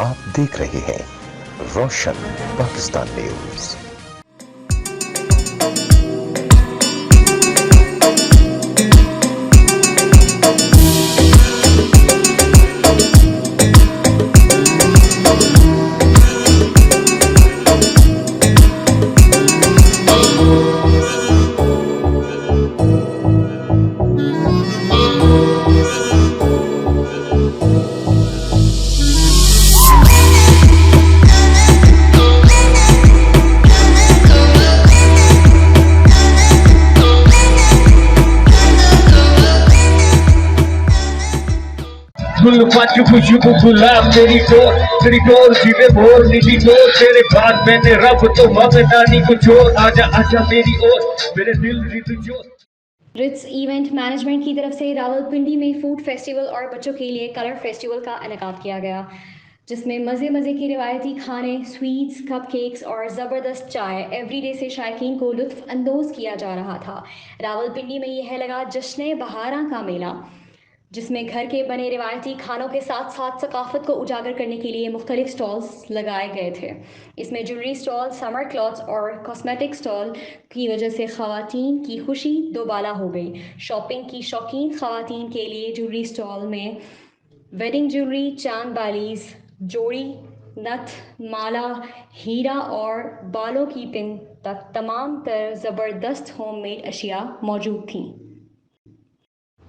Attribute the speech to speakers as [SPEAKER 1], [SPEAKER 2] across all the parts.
[SPEAKER 1] आप देख रहे हैं रोशन पाकिस्तान न्यूज।
[SPEAKER 2] खुशबू गुलाब तेरी डोर जीवे मोर निधि डोर तेरे बाद मैंने रब तो मम नानी को छोड़ आजा आजा मेरी ओर मेरे दिल ऋतु जो
[SPEAKER 3] रिट्स इवेंट मैनेजमेंट की तरफ से रावलपिंडी में फूड फेस्टिवल और बच्चों के लिए कलर फेस्टिवल का इनेकाद किया गया, जिसमें मज़े की रिवायती खाने, स्वीट्स, कपकेक्स और ज़बरदस्त चाय एवरीडे से शायकीन को लुत्फ़ अंदोज़ किया जा रहा था। रावलपिंडी में यह लगा जश्न बहारां का मेला, जिसमें घर के बने रिवायती खानों के साथ साथ सकाफ़त को उजागर करने के लिए मुख्तलिफ स्टॉल्स लगाए गए थे। इसमें ज्वेलरी स्टॉल, समर क्लॉथ्स और कॉस्मेटिक स्टॉल की वजह से ख़वातीन की खुशी दोबाला हो गई। शॉपिंग की शौकीन ख़वातीन के लिए ज्वेलरी स्टॉल में वेडिंग ज्वेलरी, चांद बालीज, जोड़ी, नथ, माला, हीरा और बालों की पिन तक तमाम तर ज़बरदस्त होममेड अशिया मौजूद थीं।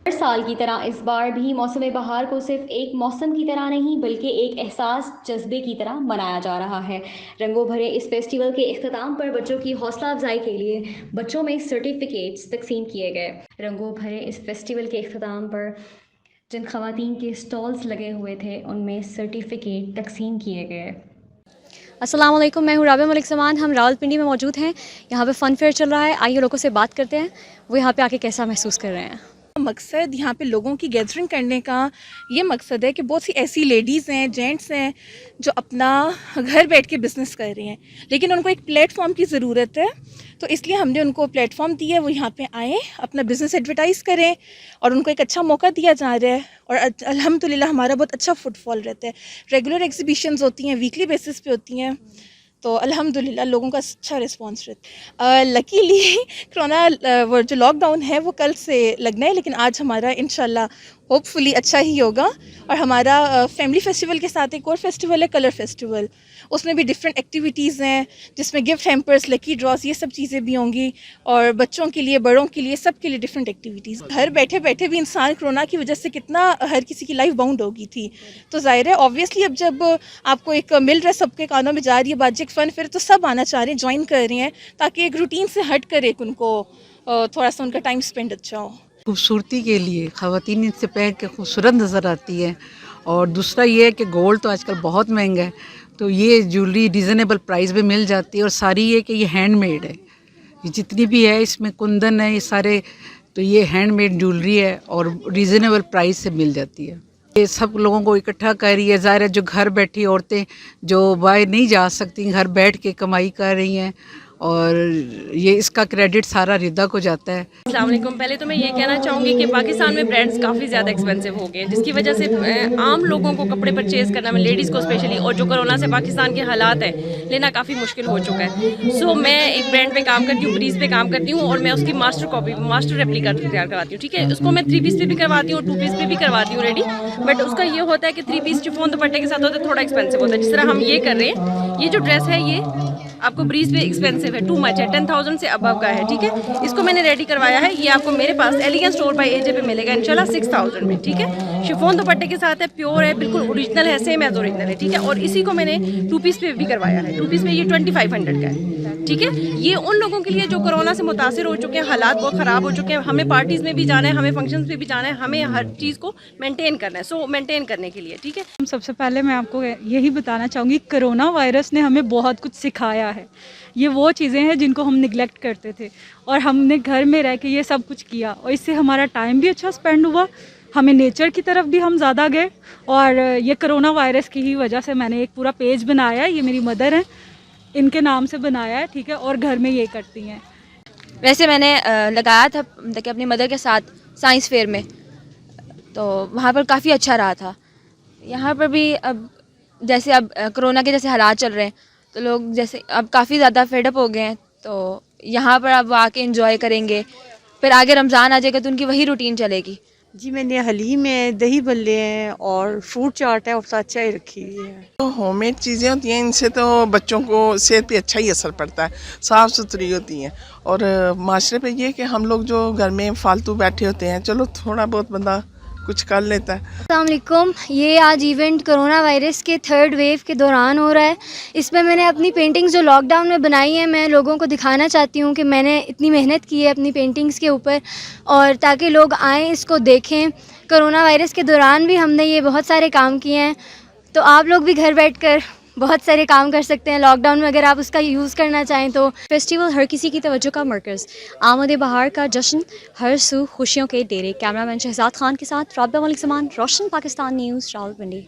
[SPEAKER 3] हर साल की तरह इस बार भी मौसम बहार को सिर्फ एक मौसम की तरह नहीं बल्कि एक एहसास जज्बे की तरह मनाया जा रहा है। रंगों भरे इस फेस्टिवल के इख्तिताम पर बच्चों की हौसला अफजाई के लिए बच्चों में सर्टिफिकेट्स तकसीम किए गए। रंगों भरे इस फेस्टिवल के इख्तिताम पर जिन खवातीन के स्टॉल्स लगे हुए थे उनमें सर्टिफिकेट तकसीम किए गए।
[SPEAKER 4] अस्सलाम वालेकुम, मैं हूँ राबिया मलिक समान। हम रावलपिंडी में मौजूद हैं। यहाँ पे फ़न फेयर चल रहा है। आइए लोगों से बात करते हैं, वो यहाँ पे आके कैसा महसूस कर रहे हैं।
[SPEAKER 5] मकसद यहाँ पे लोगों की गैदरिंग करने का ये मकसद है कि बहुत सी ऐसी लेडीज़ हैं, जेंट्स हैं जो अपना घर बैठ के बिज़नेस कर रहे हैं, लेकिन उनको एक प्लेटफॉर्म की ज़रूरत है। तो इसलिए हमने उनको प्लेटफॉर्म दिया है, वो यहाँ पे आएँ, अपना बिज़नेस एडवर्टाइज़ करें और उनको एक अच्छा मौका दिया जा रहा है। और अल्हम्दुलिल्लाह हमारा बहुत अच्छा फुटफॉल रहता है। रेगुलर एग्जीबिशंस होती हैं, वीकली बेसिस पे होती हैं, तो अल्हम्दुलिल्लाह लोगों का अच्छा रिस्पांस रहता है। लकीली कोरोना वो जो लॉकडाउन है वो कल से लगना है, लेकिन आज हमारा इंशाल्लाह होपफुली अच्छा ही होगा। और हमारा फैमिली फेस्टिवल के साथ एक और फेस्टिवल है, कलर फेस्टिवल। उसमें भी डिफरेंट एक्टिविटीज़ हैं, जिसमें गिफ्ट हैम्पर्स, लकी ड्रॉस, ये सब चीज़ें भी होंगी। और बच्चों के लिए, बड़ों के लिए, सब के लिए डिफरेंट एक्टिविटीज़। घर बैठे बैठे भी इंसान कोरोना की वजह से कितना हर किसी की लाइफ बाउंड हो गई थी, तो ज़ाहिर है ऑब्वियसली अब जब आपको एक मिल रहा है, सबके कानों में जा रही है बात फ़न फिर, तो सब आना चाह रहे हैं, ज्वाइन कर रहे हैं, ताकि एक रूटीन से हट कर एक उनको थोड़ा सा उनका टाइम स्पेंड अच्छा हो।
[SPEAKER 6] खूबसूरती के लिए ख़वातीन इनसे पहन के खूबसूरत नज़र आती है। और दूसरा ये है कि गोल्ड तो आजकल बहुत महंगा है, तो ये ज्वेलरी रिजनेबल प्राइस में मिल जाती है। और सारी ये कि ये हैंडमेड है, ये जितनी भी है इसमें कुंदन है, ये सारे तो ये हैंडमेड ज्वेलरी है और रिजनेबल प्राइस से मिल जाती है। ये सब लोगों को इकट्ठा कर रही है। ज़ाहिर है जो घर बैठी औरतें जो बाहर नहीं जा सकती, घर बैठ के कमाई कर रही हैं, और ये इसका क्रेडिट सारा रिदा को जाता है।
[SPEAKER 7] अस्सलाम वालेकुम। पहले तो मैं ये कहना चाहूँगी कि पाकिस्तान में ब्रांड्स काफ़ी ज़्यादा एक्सपेंसिव हो गए हैं, जिसकी वजह से आम लोगों को कपड़े परचेज़ करना में, लेडीज़ को स्पेशली, और जो कोरोना से पाकिस्तान के हालात हैं, लेना काफ़ी मुश्किल हो चुका है। सो मैं एक ब्रांड पे काम करती हूँ, ब्रीज पे काम करती हूँ, और मैं उसकी मास्टर रेप्लिका तैयार करवाती हूँ। ठीक है, उसको मैं 3 पीस पे भी करवाती हूँ, 2 पीस पे भी करवाती हूँ रेडी। बट उसका ये होता है कि 3 पीस शिफॉन दुपट्टे के साथ होता है, थोड़ा एक्सपेंसिव होता है। जिस तरह हम ये कर रहे हैं, ये जो ड्रेस है ये आपको ब्रीज पे एक्सपेंसिव है, टू मच है, 10,000 से अबव का है। ठीक है, इसको मैंने रेडी करवाया है, ये आपको मेरे पास एलिगेंस स्टोर बाय एजे पे मिलेगा इंशाल्लाह 6,000 में। ठीक है, शिफॉन दुपट्टे के साथ है, प्योर है, बिल्कुल ओरिजिनल है, सेम एज ओरिजिनल है। ठीक है, और इसी को मैंने 2 पीस पे भी करवाया है। 2 पीस में ये 2500 का है। ठीक है, ये उन लोगों के लिए जो कोरोना से मुतासिर हो चुके हैं, हालात बहुत ख़राब हो चुके हैं, हमें पार्टीज़ में भी जाना है, हमें फंक्शंस में भी जाना है, हमें हर चीज़ को मेंटेन करना है। सो मेंटेन करने के लिए, ठीक है।
[SPEAKER 8] सबसे पहले मैं आपको यही बताना चाहूँगी, कोरोना वायरस ने हमें बहुत कुछ सिखाया है। ये वो चीज़ें हैं जिनको हम निगलेक्ट करते थे, और हमने घर में रह के ये सब कुछ किया, और इससे हमारा टाइम भी अच्छा स्पेंड हुआ, हमें नेचर की तरफ भी हम ज़्यादा गए। और ये कोरोना वायरस की ही वजह से मैंने एक पूरा पेज बनाया है, ये मेरी मदर हैं, इनके नाम से बनाया है। ठीक है, और घर में ये करती हैं।
[SPEAKER 4] वैसे मैंने लगाया था कि अपनी मदर के साथ साइंस फेयर में, तो वहाँ पर काफ़ी अच्छा रहा था। यहाँ पर भी अब जैसे अब कोरोना के जैसे हालात चल रहे हैं तो लोग जैसे अब काफ़ी ज़्यादा फेडअप हो गए हैं, तो यहाँ पर अब आके एंजॉय करेंगे, फिर आगे रमज़ान आ जाएगा तो उनकी वही रूटीन चलेगी।
[SPEAKER 9] जी मैंने हलीम है, दही बल्ले हैं और फ्रूट चाट है और साथ चाय रखी हुई है।
[SPEAKER 10] तो होममेड चीज़ें होती हैं, इनसे तो बच्चों को सेहत पे अच्छा ही असर पड़ता है, साफ़ सुथरी होती हैं और माशरे पे ये कि हम लोग जो घर में फालतू बैठे होते हैं, चलो थोड़ा बहुत बंदा कुछ कर लेता है।
[SPEAKER 11] अस्सलाम वालेकुम। ये आज इवेंट कोरोना वायरस के 3rd वेव के दौरान हो रहा है। इसमें मैंने अपनी पेंटिंग्स जो लॉकडाउन में बनाई है, मैं लोगों को दिखाना चाहती हूँ कि मैंने इतनी मेहनत की है अपनी पेंटिंग्स के ऊपर, और ताकि लोग आएँ इसको देखें। कोरोना वायरस के दौरान भी हमने ये बहुत सारे काम किए हैं, तो आप लोग भी घर बैठकर बहुत सारे काम कर सकते हैं लॉकडाउन में, अगर आप उसका यूज़ करना चाहें तो।
[SPEAKER 4] फेस्टिवल हर किसी की तवज्जो का मरकज़, आमद बहार का जश्न, हर सू खुशियों के डेरे। कैमरामैन शहजाद खान के साथ राबिया मलिक समान, रोशन पाकिस्तान न्यूज़, रावलपिंडी।